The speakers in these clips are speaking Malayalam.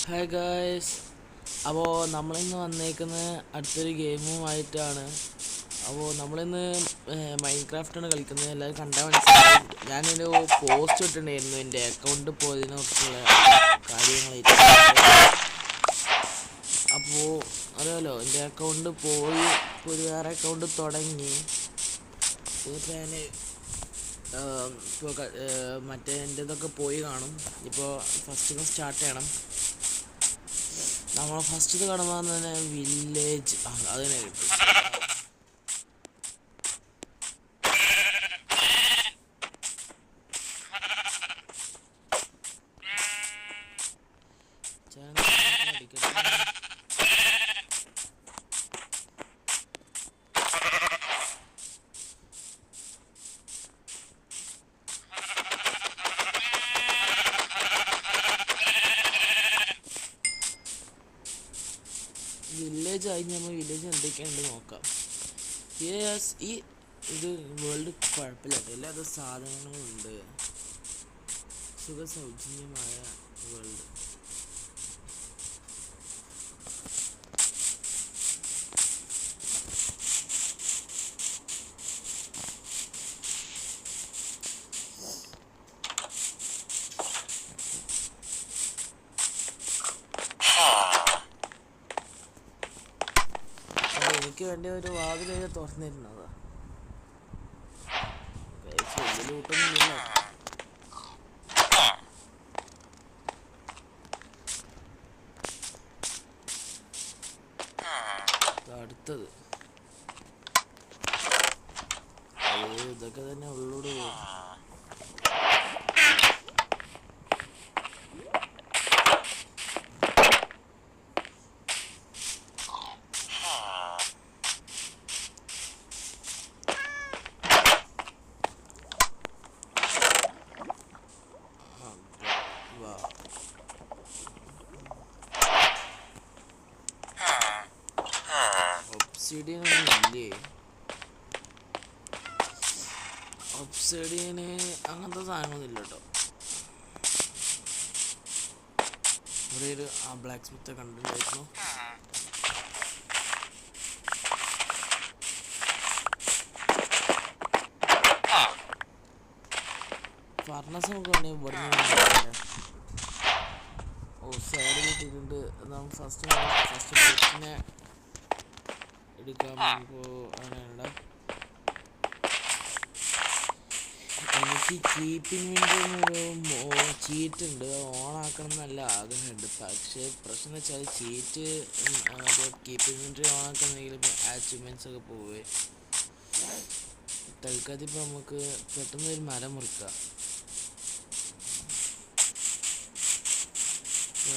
Hi guys. അപ്പോൾ നമ്മളിന്ന് വന്നേക്കുന്നത് അടുത്തൊരു ഗെയിമുമായിട്ടാണ്. അപ്പോൾ നമ്മളിന്ന് മൈൻക്രാഫ്റ്റാണ് കളിക്കുന്നത്. എല്ലാവരും കണ്ടാൽ മനസ്സിലാവും. ഞാനൊരു പോസ്റ്റ് ഇട്ടിട്ടുണ്ടായിരുന്നു എൻ്റെ അക്കൗണ്ട് പോയതിനെ കുറിച്ചുള്ള കാര്യങ്ങളായിട്ട്. അപ്പോൾ അറിയാമല്ലോ, എൻ്റെ അക്കൗണ്ട് പോയി ഒരു വേറെ അക്കൗണ്ട് തുടങ്ങി. ഇപ്പോൾ ഞാൻ ഇപ്പോൾ മറ്റേ എൻ്റെ ഇതൊക്കെ പോയി കാണും. ഇപ്പോൾ ഫസ്റ്റ് സ്റ്റാർട്ട് ചെയ്യണം. നമ്മൾ ഫസ്റ്റ് കടന്നു തന്നെ വില്ലേജ് അതിനെ കിട്ടും. വില്ലേജ് ആയി നമ്മൾ വില്ലേജ് എന്തൊക്കെയുണ്ട് നോക്കാം. ഈ ഇത് വേൾഡ് കുഴപ്പമില്ല, എല്ലാ സാധനങ്ങളും ഉണ്ട്. സൗജന്യമായ വേൾഡ്. എനിക്ക് വേണ്ടി ഒരു വാതിലേക്ക് തുറന്നിരുന്നതാ. ലൂട്ടൊന്നുമില്ല. അടുത്തത് ഇതൊക്കെ തന്നെ ഉള്ളോട് പോകും. ഒബ്സിഡിയന് അങ്ങനത്തെ സാധനമൊന്നുമില്ല കേട്ടോ. ഇവിടെ ഒരു ബ്ലാക്ക് സ്മിത്ത് കണ്ടിട്ടുണ്ടായിരുന്നു. ഫർണസ് നമുക്ക് വേണമെങ്കിൽ ഇവിടെ സൈഡിൽ കിട്ടിയിട്ടുണ്ട്. നമ്മൾ ഫസ്റ്റ് ഫിഷിനെ എടുക്കാൻ അങ്ങനെയുള്ള എനിക്ക് കീപ്പിംഗ് വിൻഡോ ചീറ്റ് ഉണ്ട്. ഓണാക്കണം എന്നല്ല ആഗ്രഹമുണ്ട്. പക്ഷേ പ്രശ്നം എന്ന് വെച്ചാൽ ചീറ്റ് കീപ്പിംഗ് വിൻഡോ ഓണാക്കുന്നെങ്കിൽ അച്ചീവ്മെൻറ്റ്സ് ഒക്കെ പോവേ. തൽക്കാലത്ത് ഇപ്പോൾ നമുക്ക് പെട്ടെന്ന് ഒരു മരം മുറിക്കാം.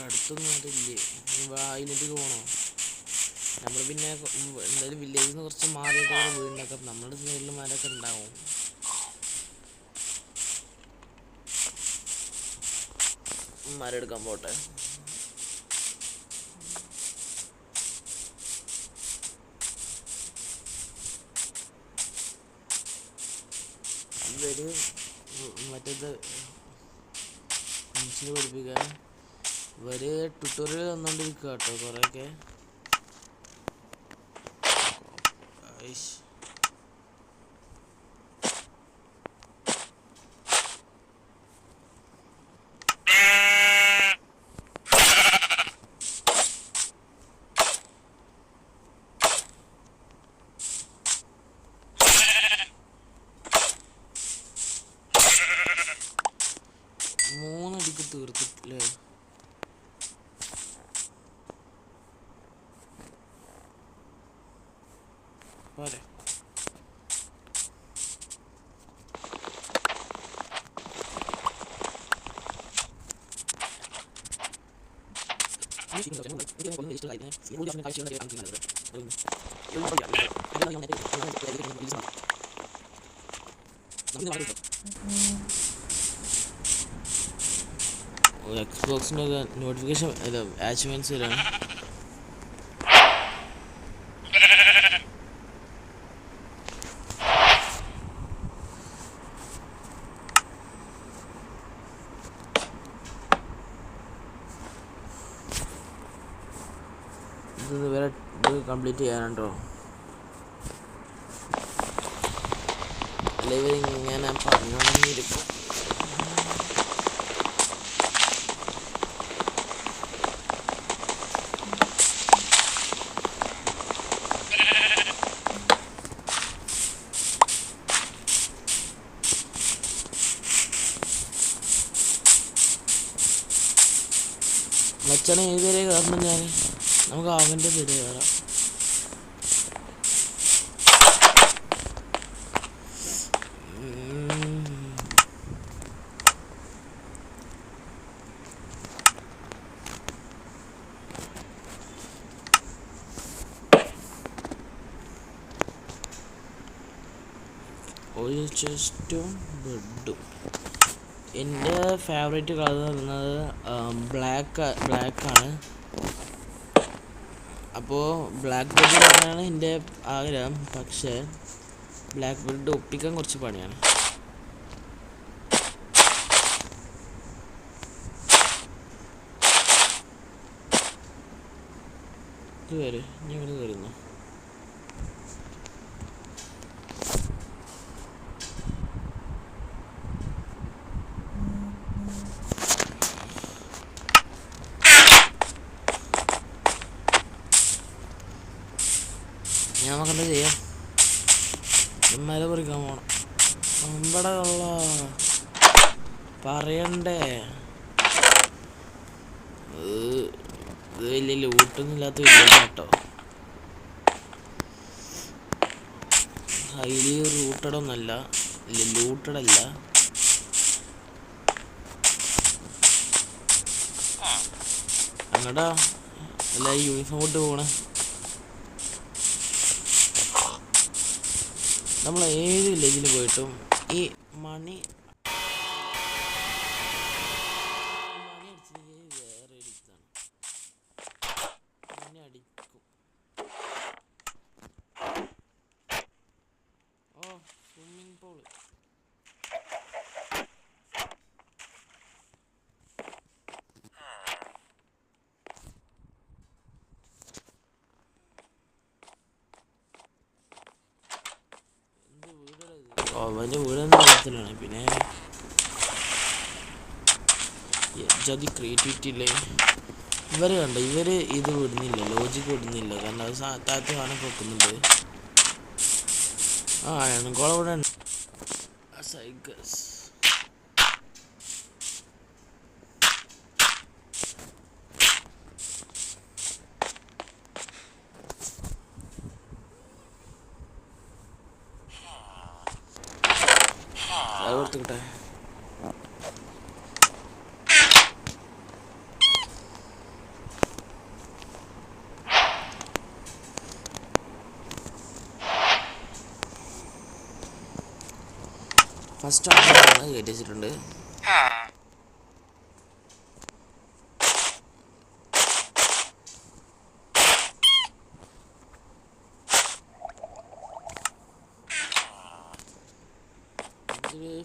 അടുത്തൊന്നും അതില്ലേ, അതിലേക്ക് പോകണോ? നമ്മൾ പിന്നെ എന്തായാലും വില്ലേജിൽ നിന്ന് കുറച്ച് മാറിയിട്ട് വീടുണ്ടാക്കാം. നമ്മുടെ സൈഡിൽ മരമൊക്കെ ഉണ്ടാവും. മരം എടുക്കാൻ പോട്ടെ. ഇവര് മറ്റേത് മനുഷ്യനെ പഠിപ്പിക്കാൻ ഇവര് ട്യൂട്ടോറിയൽ വന്നുകൊണ്ടിരിക്കുക കേട്ടോ. കുറേയൊക്കെ മൂന്നടിക്ക് തീർത്തിട്ടില്ലേ. പോരെ എക്സ്ബോക്സിൻ്റെ നോട്ടിഫിക്കേഷൻ അല്ല അച്ചീവ്മെൻറ്റ്സ് വരാണ്. ഇവരെ ഇത് കംപ്ലീറ്റ് ചെയ്യാനുണ്ടോ? അല്ല ഇവരിങ്ങനെ പറഞ്ഞുകൊണ്ടിരിക്കും. മച്ചാനെ ഏതുവരെ കയറണം ഞാൻ? നമുക്ക് അവൻ്റെ പേര് കയറാം. ഒരു ചെസ്റ്റും ബെഡും. എൻ്റെ ഫേവറേറ്റ് കളർ പറയുന്നത് ബ്ലാക്കാണ്. അപ്പോൾ ബ്ലാക്ക് ബെഡ് തന്നെയാണ് എൻ്റെ ആഗ്രഹം. പക്ഷേ ബ്ലാക്ക് ബെഡ് ഒപ്പിക്കാൻ കുറച്ച് പണിയാണ്. ഇത് വരെ ഞങ്ങൾ കയറുന്നു. നമുക്കെന്താ ചെയ്യാം? മല പറിക്കാൻ പോണം. ഇവിടെ ഉള്ള പറയണ്ടേ, ഇത് വലിയ ലൂട്ടൊന്നും ഇല്ലാത്ത വലിയ കേട്ടോ. ഹൈലി റൂട്ടഡൊന്നല്ല, ലൂട്ടഡല്ല. അങ്ങടാ അല്ല യൂണിഫോം ഇട്ട് പോണേ. നമ്മൾ ഏത് വില്ലേജിൽ പോയിട്ടും ഈ മണി അടിച്ചില്ലെങ്കിൽ വേറെ ഒരു ഇതാണ്. മണി അടിക്കും. ഓ സ്വിമ്മിങ് പൂള്. അവൻ്റെ വീടെന്ന് പറയത്തിലാണ്. പിന്നെ ജാതി ക്രിയേറ്റിവിറ്റി ഇല്ലേ ഇവർ കണ്ട. ഇവർ ഇത് വിടുന്നില്ല, ലോജിക്ക് വിടുന്നില്ല. കാരണം അത് താഴത്ത് സാധനം വെക്കുന്നുണ്ട്. എണക്കോളം ഇവിടെ ഉണ്ട്. കൊടുത്തുകിട്ടെ. ഫസ്റ്റ് കയറ്റി വെച്ചിട്ടുണ്ട്.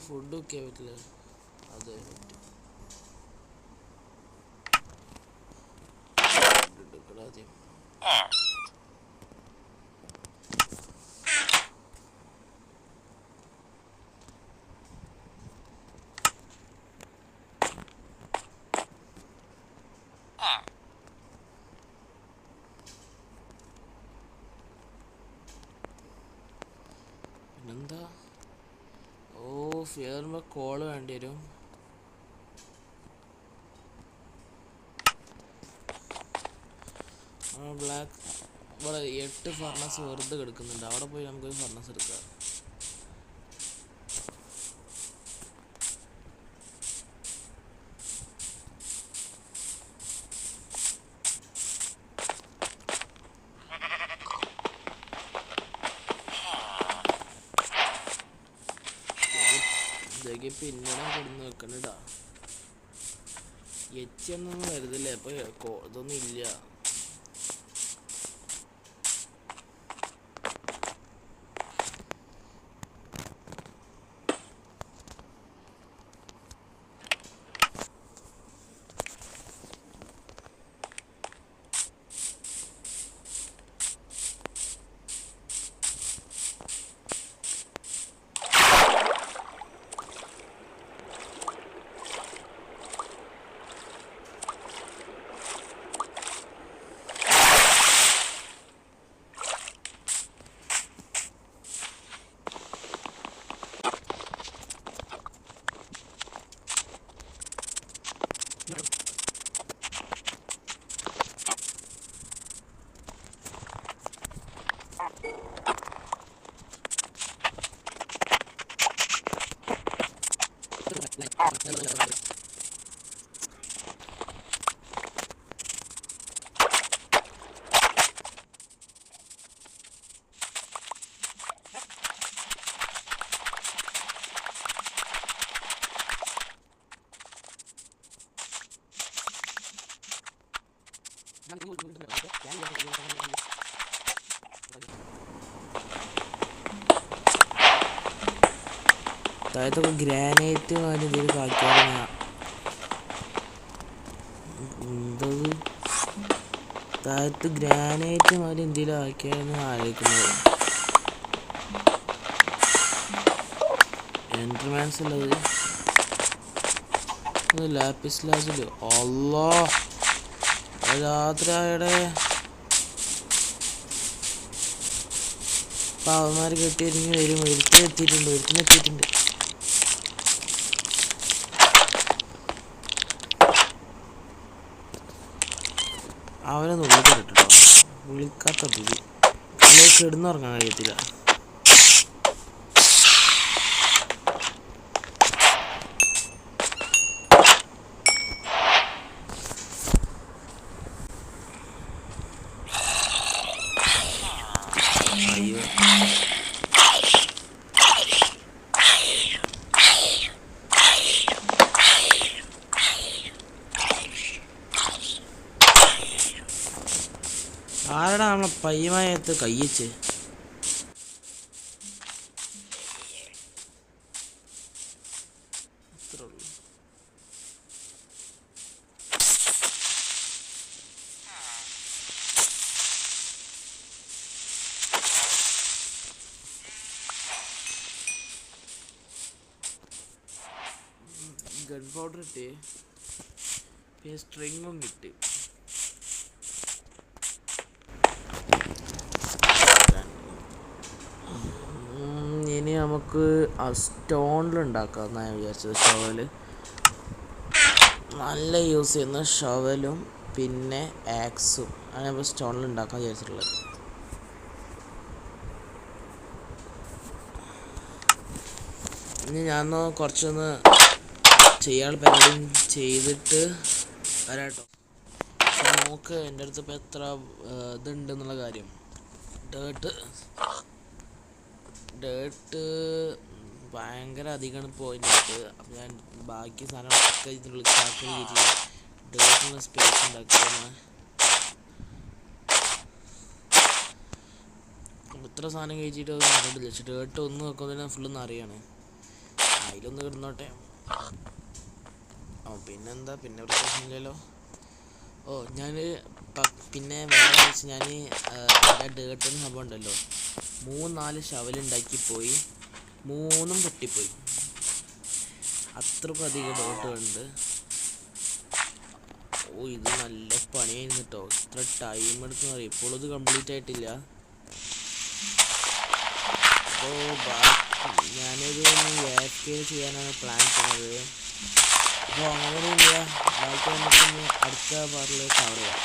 ഫുഡ് ഒക്കെ പറ്റില്ല. അതെ ആദ്യം പിന്നെന്താ? ഫിയറുമ്പോ കോള് വേണ്ടി വരും. ബ്ലാക്ക് ഇവിടെ 8 ഫർണസ് വെറുതെ കിടക്കുന്നുണ്ട്. അവിടെ പോയി നമുക്കൊരു ഫർണസ് എടുക്കാം. പിന്നീട് കൊടുന്ന് വെക്കണ്ടാ. എച്ചൊന്നും വരുന്നില്ല. ഇപ്പൊ ഇതൊന്നും ഇല്ല. താഴത്തൊക്കെ ഗ്രാനൈറ്റ് മാതിരി എന്തെങ്കിലും ആക്കിയാൽ എന്തത് താഴത്ത് ഗ്രാനൈറ്റ് മാതിരി എന്തെങ്കിലും ആക്കിയാലെന്ന് ആലോചിക്കുന്നത്. എൻട്രമാൻസ് ഉള്ളത് ലാപ്പിസ് ലാസില് അല്ലാ രാത്രി ആയടെ പാവന്മാർ കെട്ടിയിരുന്നെങ്കിൽ വരും. ഒരുത്തിനെത്തിയിട്ടുണ്ട്. അവനെ വിളിക്കട്ടോ, വിളിക്കാത്ത ബുദ്ധി അല്ലെങ്കിൽ കിടന്നുറങ്ങാൻ കഴിയത്തില്ല. അയ്യോ ആരടാ നമ്മളെ പയ്യമായത്ത് കയ്യച്ച്. ഗൺ പൗഡർ ഇട്ട് പിന്നെ സ്ട്രിങ്ങും കിട്ടി. ഇനി നമുക്ക് ആ സ്റ്റോണിലുണ്ടാക്കാം എന്നാണ് ഞാൻ വിചാരിച്ചത്. ഷവല് നല്ല യൂസ് ചെയ്യുന്ന ഷവലും പിന്നെ ആക്സും ആണ് നമ്മൾ സ്റ്റോണിലുണ്ടാക്കാൻ വിചാരിച്ചിട്ടുള്ളത്. ഇനി ഞാൻ കുറച്ചൊന്ന് ചെയ്യാൻ പരിപാടി ചെയ്തിട്ട് വരാട്ടോ. നോക്ക് എൻ്റെ അടുത്ത് ഇപ്പോൾ എത്ര ഇതുണ്ടെന്നുള്ള കാര്യം. ഡേർട്ട് ഭയങ്കര അധികമാണ് പോയിൻ്റ് ആയിട്ട്. അപ്പം ഞാൻ ബാക്കി സാധനങ്ങളൊക്കെ ഇതിനുള്ളിൽ ചാക്കിൽ കയറ്റി ഡേർട്ടിന് സ്പേസ് ഉണ്ടാക്കുകയാണ്. ഇത്ര സാധനം കഴിച്ചിട്ട് അത് കണ്ടിട്ടില്ല. പക്ഷെ ഡേർട്ട് ഒന്ന് വെക്കുന്നതിന് ഫുള്ളൊന്ന് അറിയാണ്. അതിലൊന്ന് കിടന്നോട്ടെ. പിന്നെന്താ, പിന്നെ പ്രശ്നമില്ലല്ലോ. ഞാൻ പിന്നെ വേറെ വെച്ച് ഞാൻ എൻ്റെ ഡേർട്ടിന് സംഭവം ഉണ്ടല്ലോ, 3-4 ഷവലുണ്ടാക്കി പോയി, 3 പൊട്ടിപ്പോയി. അത്രക്കും അധികം ഡേർട്ടുകളുണ്ട്. ഇത് നല്ല പണിയായിരുന്നു കേട്ടോ. ഇത്ര ടൈം എടുത്തെന്ന് പറയും. ഇപ്പോഴും ഇത് കംപ്ലീറ്റ് ആയിട്ടില്ല. അപ്പോൾ ഞാനൊരു AFK ചെയ്യാനാണ് പ്ലാൻ ചെയ്യുന്നത്. അപ്പോൾ അങ്ങനെയൊന്നുമില്ല, ബാക്കി നമുക്കൊന്ന് അടുത്ത പാർട്ടിൽ കവർ ചെയ്യാം.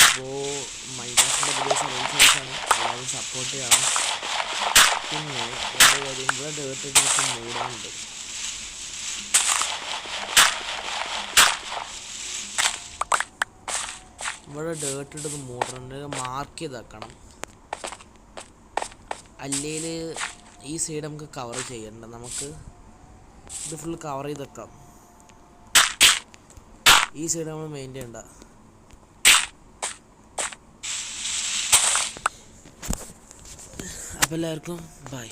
അപ്പോൾ മൈൻക്രാഫ്റ്റിൻ്റെ പുതിയ സർവീസാണ്, എല്ലാവരും സപ്പോർട്ട് ചെയ്യണം. പിന്നെ എൻ്റെ കാര്യം ഇവിടെ ഡേർട്ട് കുറച്ച് മൂടാനുണ്ട്. ഇവിടെ ഡേർട്ട് ഇട്ടത് മൂടണുണ്ട്, മാർക്ക് ചെയ്താക്കണം. അല്ലെങ്കിൽ ഈ സൈഡ് നമുക്ക് കവർ ചെയ്യണ്ട, നമുക്ക് ഇത് ഫുൾ കവർ ചെയ്ത് വെക്കാം. ഈ സൈഡ് നമ്മൾ മെയിൻ ചെയ്യണ്ട. അപ്പോൾ എല്ലാവർക്കും ബൈ.